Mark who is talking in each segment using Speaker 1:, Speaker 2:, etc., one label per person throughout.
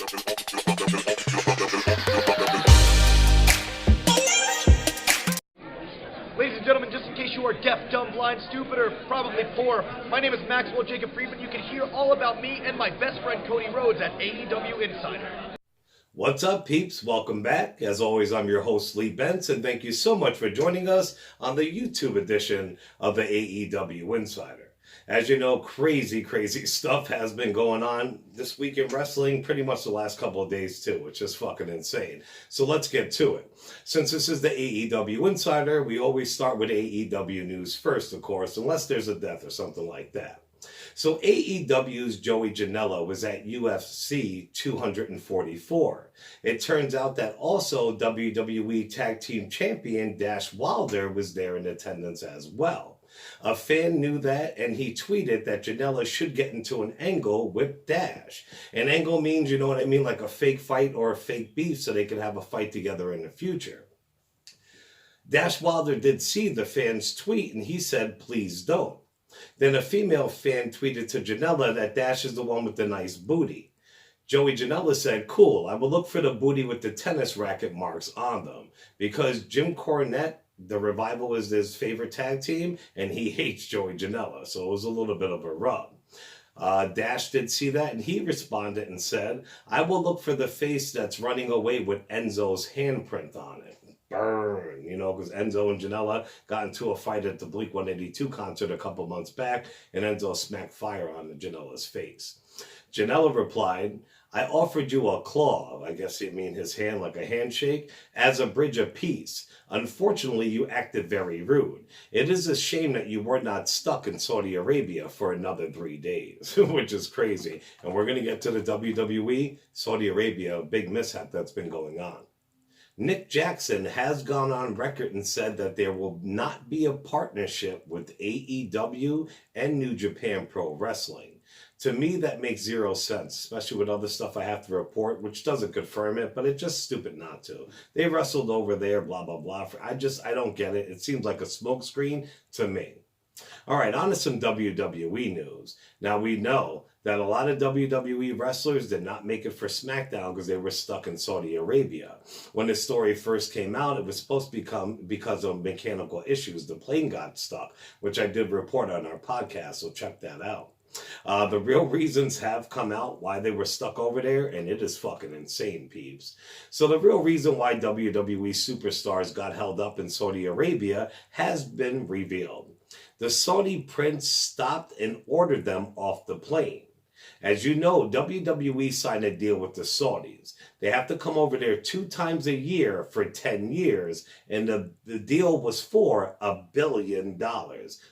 Speaker 1: Ladies and gentlemen, just in case you are deaf, dumb, blind, stupid, or probably poor, my name is Maxwell Jacob Friedman. You can hear all about me and my best friend Cody Rhodes at AEW Insider.
Speaker 2: What's up, peeps? Welcome back. As always, I'm your host, Lee Bentz, and thank you so much for joining us on the YouTube edition of the AEW Insider. As you know, crazy stuff has been going on this week in wrestling, pretty much the last couple of days too, which is fucking insane. So let's get to it. Since this is the AEW Insider, we always start with AEW news first, of course, unless there's a death or something like that. So AEW's Joey Janela was at UFC 244. It turns out that also WWE Tag Team Champion Dash Wilder was there in attendance as well. A fan knew that, and he tweeted that Janela should get into an angle with Dash. An angle means, you know what I mean, like a fake fight or a fake beef so they can have a fight together in the future. Dash Wilder did see the fan's tweet, and he said, please don't. Then a female fan tweeted to Janela that Dash is the one with the nice booty. Joey Janela said, cool, I will look for the booty with the tennis racket marks on them, because Jim Cornette, the Revival, is his favorite tag team, and he hates Joey Janela, so it was a little bit of a rub. Dash did see that, and he responded and said, I will look for the face that's running away with Enzo's handprint on it. Burn, you know, because Enzo and Janela got into a fight at the Bleak 182 concert a couple months back, and Enzo smacked fire on Janela's face. Janela replied, I offered you a claw, I guess it mean his hand like a handshake, as a bridge of peace. Unfortunately, you acted very rude. It is a shame that you were not stuck in Saudi Arabia for another 3 days, which is crazy. And we're going to get to the WWE, Saudi Arabia, a big mishap that's been going on. Nick Jackson has gone on record and said that there will not be a partnership with AEW and New Japan Pro Wrestling. To me, that makes zero sense, especially with other stuff I have to report, which doesn't confirm it, but it's just stupid not to. They wrestled over there, blah, blah, blah. I don't get it. It seems like a smokescreen to me. All right, on to some WWE news. Now, we know that a lot of WWE wrestlers did not make it for SmackDown because they were stuck in Saudi Arabia. When the story first came out, it was supposed to become because of mechanical issues. The plane got stuck, which I did report on our podcast, so check that out. The real reasons have come out why they were stuck over there, and it is fucking insane, peeps. So the real reason why WWE Superstars got held up in Saudi Arabia has been revealed. The Saudi prince stopped and ordered them off the plane. As you know, WWE signed a deal with the Saudis. They have to come over there 2 times a year for 10 years, and the deal was for $1 billion,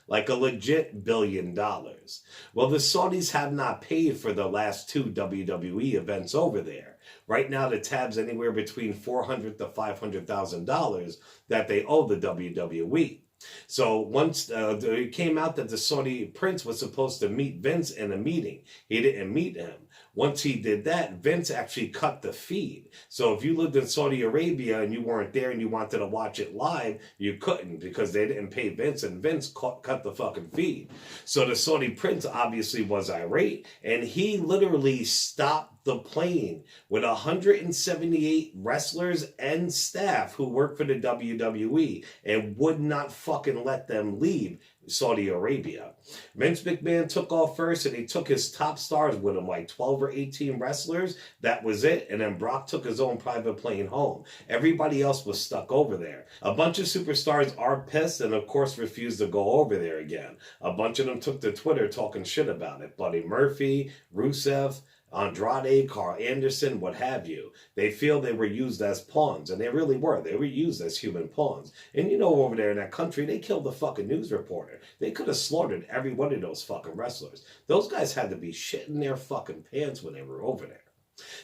Speaker 2: like a legit $1 billion. Well, the Saudis have not paid for the last 2 WWE events over there. Right now, the tab's anywhere between $400,000 to $500,000 that they owe the WWE. So once it came out that the Saudi prince was supposed to meet Vince in a meeting, he didn't meet him. Once he did that, Vince actually cut the feed. So if you lived in Saudi Arabia and you weren't there and you wanted to watch it live, you couldn't because they didn't pay Vince, and Vince cut the fucking feed. So the Saudi prince obviously was irate, and he literally stopped the plane with 178 wrestlers and staff who work for the WWE and would not fucking let them leave Saudi Arabia. Vince McMahon took off first, and he took his top stars with him, like 12 or 18 wrestlers. That was it. And then Brock took his own private plane home. Everybody else was stuck over there. A bunch of superstars are pissed and, of course, refused to go over there again. A bunch of them took to Twitter talking shit about it. Buddy Murphy, Rusev, Andrade, Carl Anderson, what have you. They feel they were used as pawns, and they really were. They were used as human pawns. And you know, over there in that country, they killed the fucking news reporter. They could have slaughtered every one of those fucking wrestlers. Those guys had to be shitting their fucking pants when they were over there.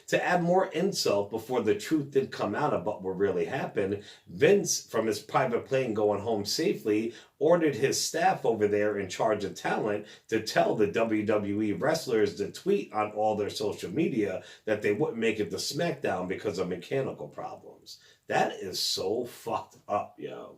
Speaker 2: To add more insult before the truth did come out about what really happened, Vince, from his private plane going home safely, ordered his staff over there in charge of talent to tell the WWE wrestlers to tweet on all their social media that they wouldn't make it to SmackDown because of mechanical problems. That is so fucked up, yo.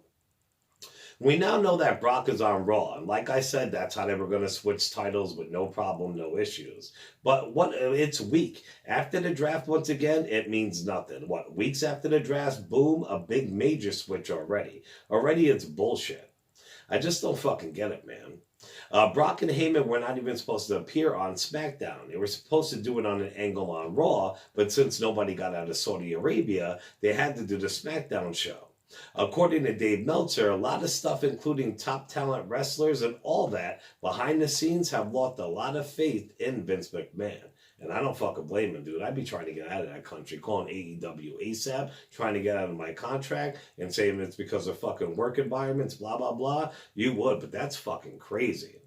Speaker 2: We now know that Brock is on Raw, and like I said, that's how they were going to switch titles with no problem, no issues. But it's weak. After the draft, once again, it means nothing. Weeks after the draft, boom, a big major switch already. Already it's bullshit. I just don't fucking get it, man. Brock and Heyman were not even supposed to appear on SmackDown. They were supposed to do it on an angle on Raw, but since nobody got out of Saudi Arabia, they had to do the SmackDown show. According to Dave Meltzer, a lot of stuff, including top talent wrestlers and all that, behind the scenes have lost a lot of faith in Vince McMahon. And I don't fucking blame him, dude. I'd be trying to get out of that country, calling AEW ASAP, trying to get out of my contract and saying it's because of fucking work environments, blah, blah, blah. You would, but that's fucking crazy.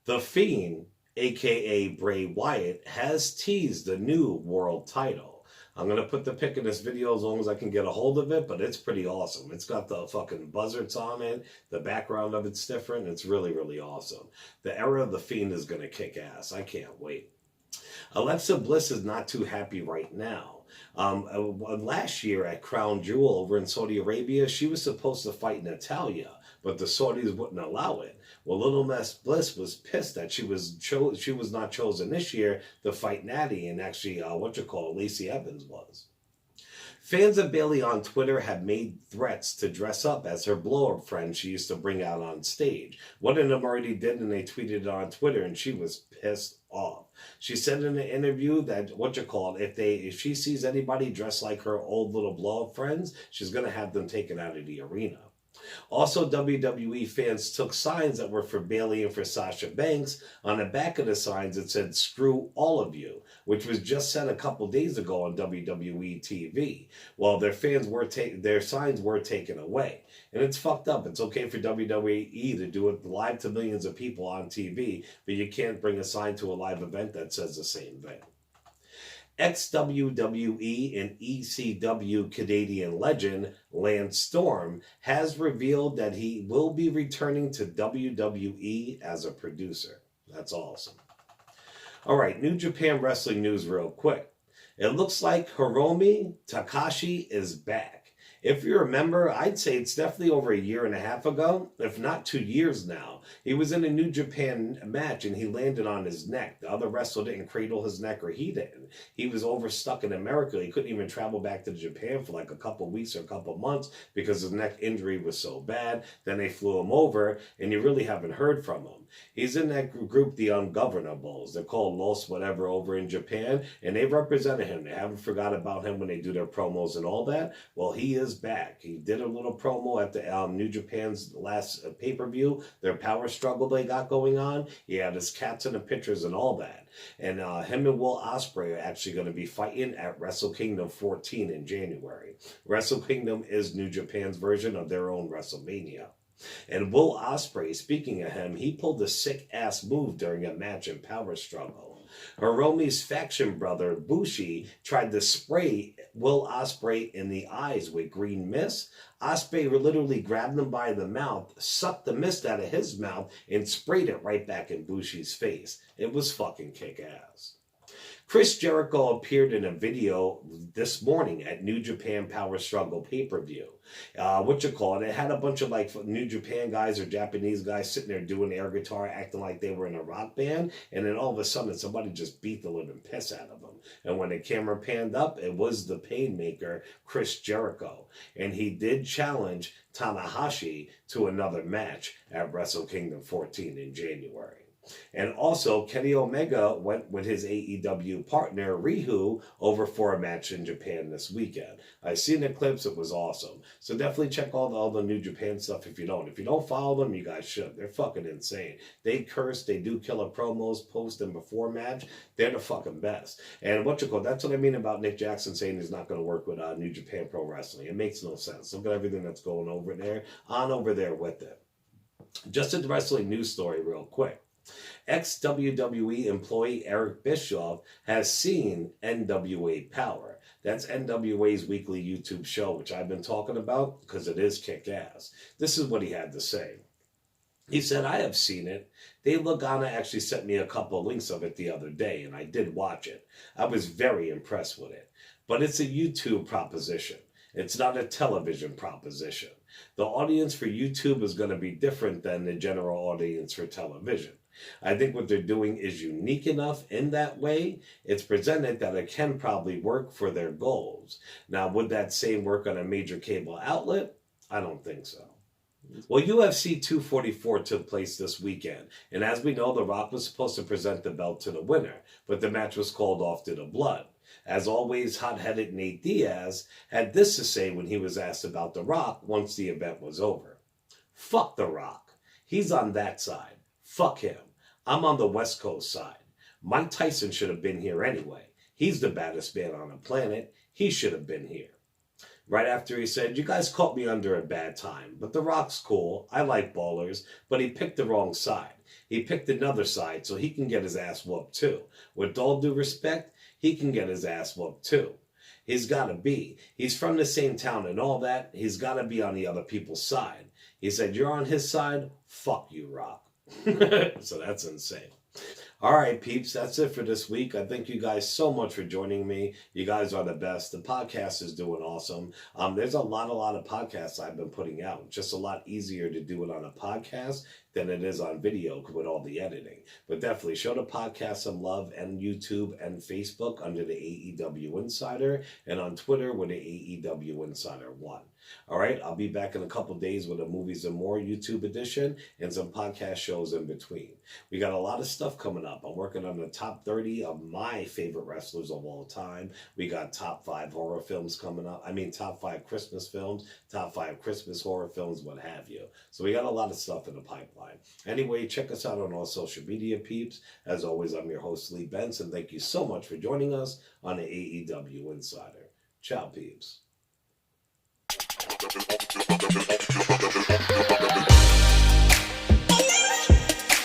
Speaker 2: The Fiend, a.k.a. Bray Wyatt, has teased the new world title. I'm going to put the pic in this video as long as I can get a hold of it, but it's pretty awesome. It's got the fucking buzzards on it. The background of it's different. It's really, really awesome. The era of The Fiend is going to kick ass. I can't wait. Alexa Bliss is not too happy right now. Last year at Crown Jewel over in Saudi Arabia, she was supposed to fight Natalya, but the Saudis wouldn't allow it. Well, Little Miss Bliss was pissed that she was not chosen this year to fight Natty, and actually, Lacey Evans was. Fans of Bayley on Twitter have made threats to dress up as her blow-up friend she used to bring out on stage. One of them already did, and they tweeted it on Twitter, and she was pissed off. She said in an interview that, if she sees anybody dressed like her old little blow-up friends, she's going to have them taken out of the arena. Also, WWE fans took signs that were for Bayley and for Sasha Banks. On the back of the signs, it said, "Screw all of you," which was just said a couple days ago on WWE TV. Well, their signs were taken away. And it's fucked up. It's okay for WWE to do it live to millions of people on TV, but you can't bring a sign to a live event that says the same thing. Ex-WWE and ECW Canadian legend Lance Storm has revealed that he will be returning to WWE as a producer. That's awesome. All right, New Japan Wrestling news real quick. It looks like Hiromu Takahashi is back. If you remember, I'd say it's definitely over a year and a half ago, if not 2 years now. He was in a New Japan match and he landed on his neck. The other wrestler didn't cradle his neck, or he didn't. He was overstuck in America. He couldn't even travel back to Japan for like a couple weeks or a couple months because his neck injury was so bad. Then they flew him over and you really haven't heard from him. He's in that group, the Ungovernables. They're called Los whatever over in Japan, and they represented him. They haven't forgot about him when they do their promos and all that. Well, he is back. He did a little promo at the New Japan's last pay-per-view, their power struggle they got going on. He had his cats in the pictures and all that. And him and Will Ospreay are actually going to be fighting at Wrestle Kingdom 14 in January. Wrestle Kingdom is New Japan's version of their own WrestleMania. And Will Ospreay, speaking of him, he pulled a sick-ass move during a match in Power Struggle. Hiromu's faction brother, Bushi, tried to spray Will Ospreay in the eyes with green mist. Ospreay literally grabbed him by the mouth, sucked the mist out of his mouth, and sprayed it right back in Bushi's face. It was fucking kick-ass. Chirs Jericho appeared in a video this morning at New Japan Power Struggle pay-per-view. It had a bunch of like New Japan guys or Japanese guys sitting there doing air guitar, acting like they were in a rock band, and then all of a sudden somebody just beat the living piss out of them. And when the camera panned up, it was the Painmaker, Chirs Jericho. And he did challenge Tanahashi to another match at Wrestle Kingdom 14 in January. And also, Kenny Omega went with his AEW partner, Rihu, over for a match in Japan this weekend. I've seen the clips. It was awesome. So definitely check all the New Japan stuff if you don't. If you don't follow them, you guys should. They're fucking insane. They curse. They do killer promos, post and before match. They're the fucking best. And that's what I mean about Nick Jackson saying he's not going to work with New Japan Pro Wrestling. It makes no sense. Look at everything that's going over there with it. Just a wrestling news story real quick. Ex-WWE employee Eric Bischoff has seen NWA Power. That's NWA's weekly YouTube show, which I've been talking about because it is kick-ass. This is what he had to say. He said, "I have seen it. Dave Lagana actually sent me a couple links of it the other day, and I did watch it. I was very impressed with it. But it's a YouTube proposition. It's not a television proposition. The audience for YouTube is going to be different than the general audience for television. I think what they're doing is unique enough in that way. It's presented that it can probably work for their goals. Now, would that same work on a major cable outlet? I don't think so. Well, UFC 244 took place this weekend, and as we know, The Rock was supposed to present the belt to the winner, but the match was called off due to blood. As always, hot-headed Nate Diaz had this to say when he was asked about The Rock once the event was over. Fuck The Rock. He's on that side. Fuck him. I'm on the West Coast side. Mike Tyson should have been here anyway. He's the baddest man on the planet. He should have been here. Right after he said, you guys caught me under a bad time, but The Rock's cool. I like ballers, but he picked the wrong side. He picked another side so he can get his ass whooped too. With all due respect, he can get his ass whooped too. He's got to be. He's from the same town and all that. He's got to be on the other people's side. He said, you're on his side? Fuck you, Rock. So that's insane. All right, peeps, that's it for this week. I thank you guys so much for joining me. You guys are the best. The podcast is doing awesome. There's a lot of podcasts I've been putting out. Just a lot easier to do it on a podcast than it is on video with all the editing. But definitely show the podcast some love and YouTube and Facebook under the AEW Insider and on Twitter with the AEW Insider 1. All right, I'll be back in a couple days with a Movies and More YouTube edition and some podcast shows in between. We got a lot of stuff coming up. I'm working on the top 30 of my favorite wrestlers of all time. We got top 5 horror films coming up. I mean, top 5 Christmas films, top 5 Christmas horror films, what have you. So we got a lot of stuff in the pipeline. Anyway, check us out on all social media, peeps. As always, I'm your host, Lee Benson. Thank you so much for joining us on the AEW Insider. Ciao, peeps.